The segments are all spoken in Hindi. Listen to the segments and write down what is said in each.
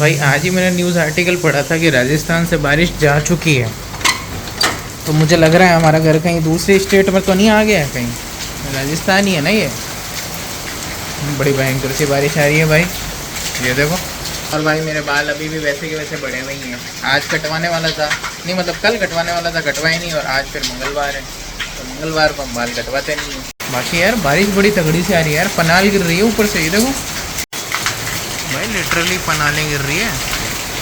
भाई आज ही मैंने न्यूज़ आर्टिकल पढ़ा था कि राजस्थान से बारिश जा चुकी है, तो मुझे लग रहा है हमारा घर कहीं दूसरे स्टेट में तो नहीं आ गया है, कहीं राजस्थान ही है ना ये। बड़ी भयंकर सी बारिश आ रही है भाई, ये देखो। और भाई मेरे बाल अभी भी वैसे के वैसे बड़े नहीं हैं। आज कटवाने वाला था, नहीं मतलब कल कटवाने वाला था, कटवाई नहीं, और आज फिर मंगलवार है तो मंगलवार को हम बाल कटवाते नहीं हैं। बाकी यार बारिश बड़ी तगड़ी से आ रही है यार, पनाल गिर रही है ऊपर से, ये देखो भाई, लिटरली पनालें गिर रही है।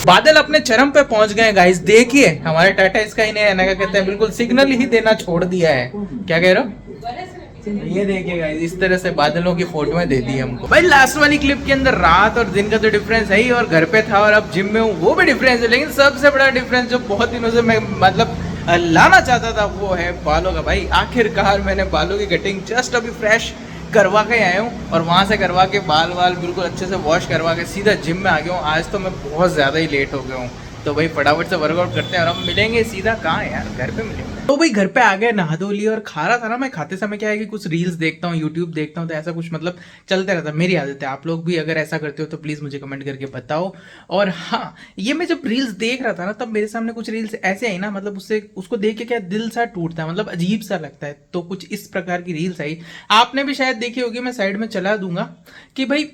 बादल अपने चरम पे पहुंच गए गाइस, देखिए हमारे टाटा स्काई ने क्या कहते हैं बिल्कुल सिग्नल ही देना छोड़ दिया है। क्या कह रहे हो? ये देखिए गाइस, इस तरह से बादलों की फोटोएं दे दी हमको। भाई लास्ट वाली क्लिप के अंदर रात और दिन का तो डिफरेंस है ही, और घर पे था और अब जिम में हूँ वो भी डिफरेंस है, लेकिन सबसे बड़ा डिफरेंस जो बहुत दिनों से मैं मतलब लाना चाहता था वो है बालों का। भाई आखिरकार मैंने बालों की कटिंग जस्ट अभी फ्रेश करवा के आया हूँ, और वहाँ से करवा के बाल बिल्कुल अच्छे से वॉश करवा के सीधा जिम में आ गया हूँ। आज तो मैं बहुत ज़्यादा ही लेट हो गया हूँ, तो भाई फटाफट से वर्कआउट करते हैं और हम मिलेंगे सीधा कहाँ है यार, घर पे मिलेंगे। तो भाई घर पे आ गए, नहा धो लिया, और खा रहा था ना मैं। खाते समय क्या है कि कुछ रील्स देखता हूँ, यूट्यूब देखता हूँ, तो ऐसा कुछ मतलब चलता रहता है। मेरी आदत है, आप लोग भी अगर ऐसा करते हो तो प्लीज़ मुझे कमेंट करके बताओ। और हाँ, ये मैं जब रील्स देख रहा था ना, तब मेरे सामने कुछ रील्स ऐसे आई ना, मतलब उससे उसको देख के क्या दिल सा टूटता है, मतलब अजीब सा लगता है। तो कुछ इस प्रकार की रील्स आई, आपने भी शायद देखी होगी, मैं साइड में चला दूंगा। कि भाई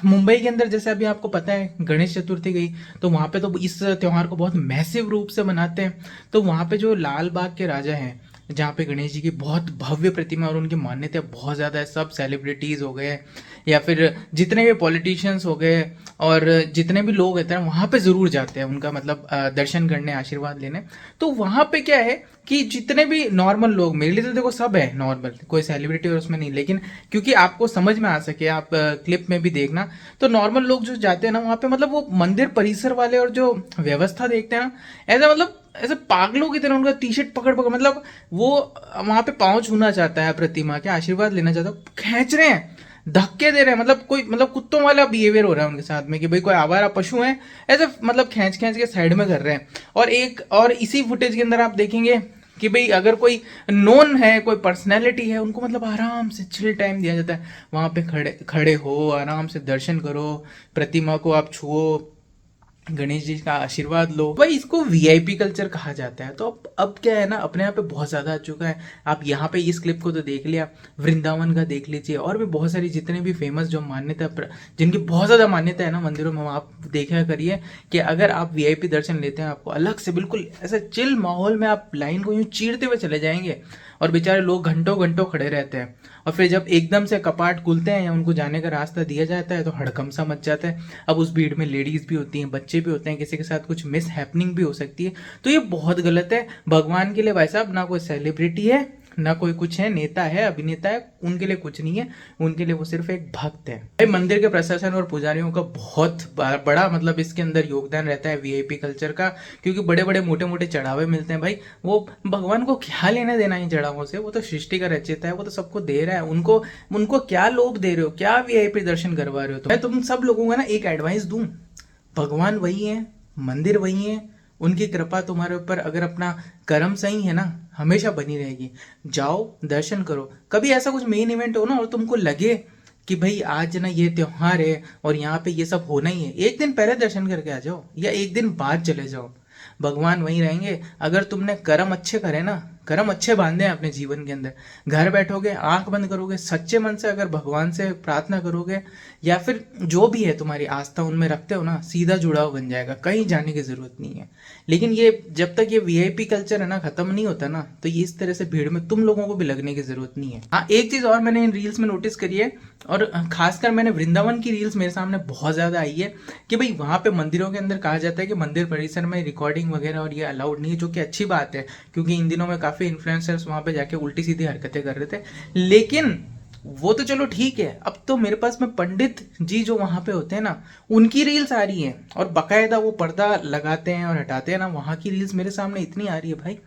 मुंबई के अंदर जैसे अभी आपको पता है गणेश चतुर्थी गई, तो वहाँ पे तो इस त्यौहार को बहुत मैसिव रूप से मनाते हैं। तो वहाँ पे जो लाल बाग के राजा हैं, जहाँ पे गणेश जी की बहुत भव्य प्रतिमा और उनकी मान्यता बहुत ज़्यादा है, सब सेलिब्रिटीज़ हो गए या फिर जितने भी पॉलिटिशियंस हो गए और जितने भी लोग होते हैं वहाँ पे ज़रूर जाते हैं उनका मतलब दर्शन करने, आशीर्वाद लेने। तो वहाँ पे क्या है कि जितने भी नॉर्मल लोग, मेरे लिए तो देखो सब है नॉर्मल, कोई सेलिब्रिटी और उसमें नहीं, लेकिन क्योंकि आपको समझ में आ सके, आप क्लिप में भी देखना, तो नॉर्मल लोग जो जाते हैं ना वहाँ पे, मतलब वो मंदिर परिसर वाले और जो व्यवस्था देखते हैं ना, ऐसा मतलब ऐसे पागलों की तरह उनका टी शर्ट पकड़ पकड़, मतलब वो वहां पे पाँव छूना चाहता है, प्रतिमा के आशीर्वाद लेना चाहता है, खींच रहे हैं, धक्के दे रहे हैं, मतलब कोई मतलब कुत्तों वाला बिहेवियर हो रहा है उनके साथ में कि भाई कोई आवारा पशु है, ऐसे मतलब खींच खींच के साइड में कर रहे हैं। और एक और इसी फुटेज के अंदर आप देखेंगे कि भाई अगर कोई नोन है, कोई पर्सनैलिटी है, उनको मतलब आराम से चिल टाइम दिया जाता है। वहाँ पे खड़े खड़े हो, आराम से दर्शन करो, प्रतिमा को आप छुओ, गणेश जी का आशीर्वाद लो। भाई इसको वीआईपी कल्चर कहा जाता है। तो अब क्या है ना, अपने यहाँ पे बहुत ज़्यादा आ चुका है। आप यहाँ पे इस क्लिप को तो देख लिया, वृंदावन का देख लीजिए, और भी बहुत सारी जितने भी फेमस जो मान्यता, जिनकी बहुत ज़्यादा मान्यता है ना मंदिरों में, आप देखा करिए कि अगर आप वीआईपी दर्शन लेते हैं, आपको अलग से बिल्कुल ऐसे चिल माहौल में आप लाइन को यूँ चीरते हुए चले जाएंगे, और बेचारे लोग घंटों घंटों खड़े रहते हैं। और फिर जब एकदम से कपाट खुलते हैं या उनको जाने का रास्ता दिया जाता है तो हड़कम सा मच जाता है। अब उस भीड़ में लेडीज़ भी होती हैं, बच्चे भी होते हैं, किसी के साथ कुछ मिस हैपनिंग भी हो सकती है। तो ये बहुत गलत है। भगवान के लिए भाई साहब ना कोई सेलिब्रिटी है, ना कोई कुछ है, नेता है, अभिनेता है, उनके लिए कुछ नहीं है। उनके लिए वो सिर्फ एक भक्त है। भाई मंदिर के प्रशासन और पुजारियों का बहुत बड़ा मतलब इसके अंदर योगदान रहता है वीआईपी कल्चर का, क्योंकि बड़े बड़े मोटे मोटे चढ़ावे मिलते हैं। भाई वो भगवान को क्या लेना देना इन चढ़ावों से, वो तो सृष्टि का रचयिता है, वो तो सबको दे रहा है। उनको उनको क्या लोभ दे रहे हो, क्या वीआईपी दर्शन करवा रहे हो? तो मैं तुम सब लोगों को ना एक एडवाइस दूं, भगवान वही है, मंदिर वही है, उनकी कृपा तुम्हारे ऊपर अगर अपना कर्म सही है ना, हमेशा बनी रहेगी। जाओ दर्शन करो। कभी ऐसा कुछ मेन इवेंट हो ना और तुमको लगे कि भाई आज ना ये त्योहार है और यहाँ पे ये सब होना ही है, एक दिन पहले दर्शन करके आ जाओ या एक दिन बाद चले जाओ, भगवान वहीं रहेंगे। अगर तुमने कर्म अच्छे करे ना, कर्म अच्छे बांधे हैं अपने जीवन के अंदर, घर बैठोगे, आंख बंद करोगे, सच्चे मन से अगर भगवान से प्रार्थना करोगे या फिर जो भी है तुम्हारी आस्था उनमें रखते हो ना, सीधा जुड़ाव बन जाएगा, कहीं जाने की जरूरत नहीं है। लेकिन ये जब तक ये वीआईपी कल्चर है ना खत्म नहीं होता ना, तो ये इस तरह से भीड़ में तुम लोगों को भी लगने की जरूरत नहीं है। हाँ, एक चीज और मैंने इन रील्स में नोटिस करी है, और खासकर मैंने वृंदावन की रील्स मेरे सामने बहुत ज्यादा आई है कि भाई वहां पे मंदिरों के अंदर कहा जाता है कि मंदिर परिसर में रिकॉर्डिंग वगैरह और ये अलाउड नहीं है, जो कि अच्छी बात है, क्योंकि इन दिनों में काफी इन्फ्लुएंसर्स वहां पे जाके उल्टी सीधी हरकतें कर रहे थे। लेकिन वो तो चलो ठीक है, अब तो मेरे पास में पंडित जी जो वहां पे होते हैं ना, उनकी रील्स आ रही हैं, और बकायदा वो पर्दा लगाते हैं और हटाते हैं ना, वहां की रील्स मेरे सामने इतनी आ रही है। भाई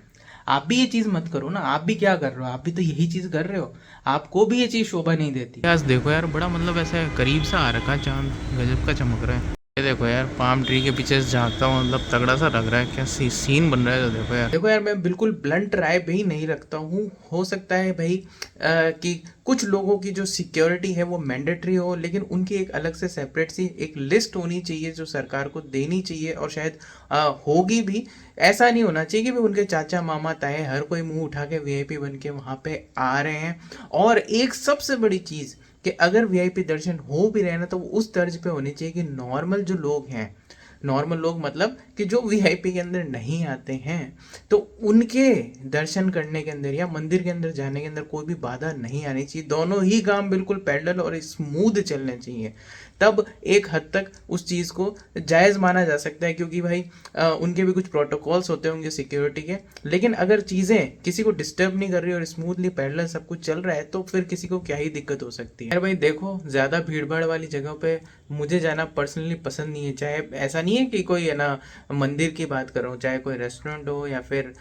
आप भी ये चीज मत करो ना, आप भी क्या कर रहे हो, आप भी तो यही चीज कर रहे हो, आपको भी ये चीज शोभा नहीं देती। आज देखो यार, बड़ा मतलब ऐसा करीब सा आ रखा चांद, गजब का चमक रहा है। ये देखो यार, पाम ट्री के पीछे से झांकता हूँ, मतलब तगड़ा सा लग रहा है, क्या सीन बन रहा है। तो देखो यार, मैं बिल्कुल ब्लंट राय भी नहीं रखता हूँ। हो सकता है भाई कि कुछ लोगों की जो सिक्योरिटी है वो मैंडेटरी हो, लेकिन उनकी एक अलग से सेपरेट सी एक लिस्ट होनी चाहिए जो सरकार को देनी चाहिए, और शायद होगी भी। ऐसा नहीं होना चाहिए कि भाई उनके चाचा मामा ताए हर कोई मुंह उठा के वीआईपी बन के वहाँ पे आ रहे हैं। और एक सबसे बड़ी चीज़ कि अगर वीआईपी दर्शन हो भी रहे ना, तो वो उस तर्ज पे होने चाहिए कि नॉर्मल जो लोग हैं, नॉर्मल लोग मतलब कि जो वीआईपी के अंदर नहीं आते हैं, तो उनके दर्शन करने के अंदर या मंदिर के अंदर जाने के अंदर कोई भी बाधा नहीं आनी चाहिए। दोनों ही काम बिल्कुल पैरेलल और स्मूथ चलने चाहिए। तब एक हद तक उस चीज़ को जायज़ माना जा सकता है, क्योंकि भाई उनके भी कुछ प्रोटोकॉल्स होते होंगे सिक्योरिटी के। लेकिन अगर चीज़ें किसी को डिस्टर्ब नहीं कर रही और स्मूथली पैरेलल सब कुछ चल रहा है, तो फिर किसी को क्या ही दिक्कत हो सकती है। यार भाई देखो, ज़्यादा भीड़ भाड़ वाली जगह पे मुझे जाना पर्सनली पसंद नहीं है। चाहे ऐसा नहीं है कि कोई है ना मंदिर की बात कर रहा हूँ, चाहे कोई रेस्टोरेंट हो या फिर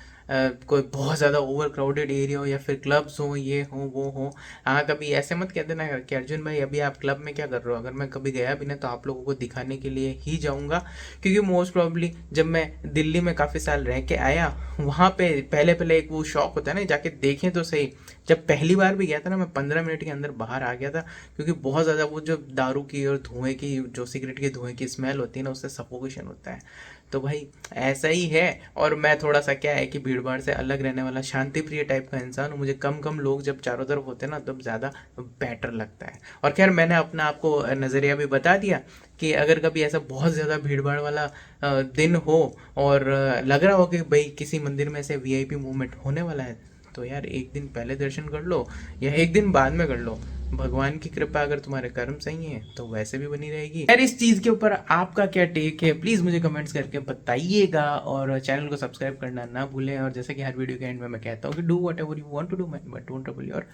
कोई बहुत ज़्यादा ओवर क्राउडेड एरिया हो या फिर क्लब्स हो, ये हो वो हो। हाँ, कभी ऐसे मत कह देना कि अर्जुन भाई अभी आप क्लब में क्या कर रहे हो। अगर मैं कभी गया भी ना, तो आप लोगों को दिखाने के लिए ही जाऊँगा, क्योंकि मोस्ट प्रॉब्ली जब मैं दिल्ली में काफ़ी साल रह के आया, वहाँ पे पहले पहले एक वो शौक होता है ना, जाके देखें तो सही। जब पहली बार भी गया था ना, मैं 15 मिनट के अंदर बाहर आ गया था, क्योंकि बहुत ज़्यादा वो जो दारू की और धुएं की, जो सिगरेट के धुएं की स्मेल होती है ना, उससे सफोकेशन होता है। तो भाई ऐसा ही है। और मैं थोड़ा सा क्या है कि भीड़ भाड़ से अलग रहने वाला शांति प्रिय टाइप का इंसान हूँ। मुझे कम कम लोग जब चारों तरफ होते हैं ना, तब ज़्यादा बेटर लगता है। और खैर, मैंने अपना आपको नज़रिया भी बता दिया कि अगर कभी ऐसा बहुत ज़्यादा भीड़ भाड़ वाला दिन हो और लग रहा हो कि भाई किसी मंदिर में से वीआईपी मूवमेंट होने वाला है, तो यार एक दिन पहले दर्शन कर लो या एक दिन बाद में कर लो। भगवान की कृपा, अगर तुम्हारे कर्म सही हैं तो वैसे भी बनी रहेगी। यार इस चीज़ के ऊपर आपका क्या टेक है, प्लीज़ मुझे कमेंट्स करके बताइएगा, और चैनल को सब्सक्राइब करना ना भूलें। और जैसे कि हर वीडियो के एंड में मैं कहता हूँ कि do whatever you want to do man, but don't trouble your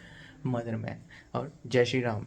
mother man. और जय श्री राम।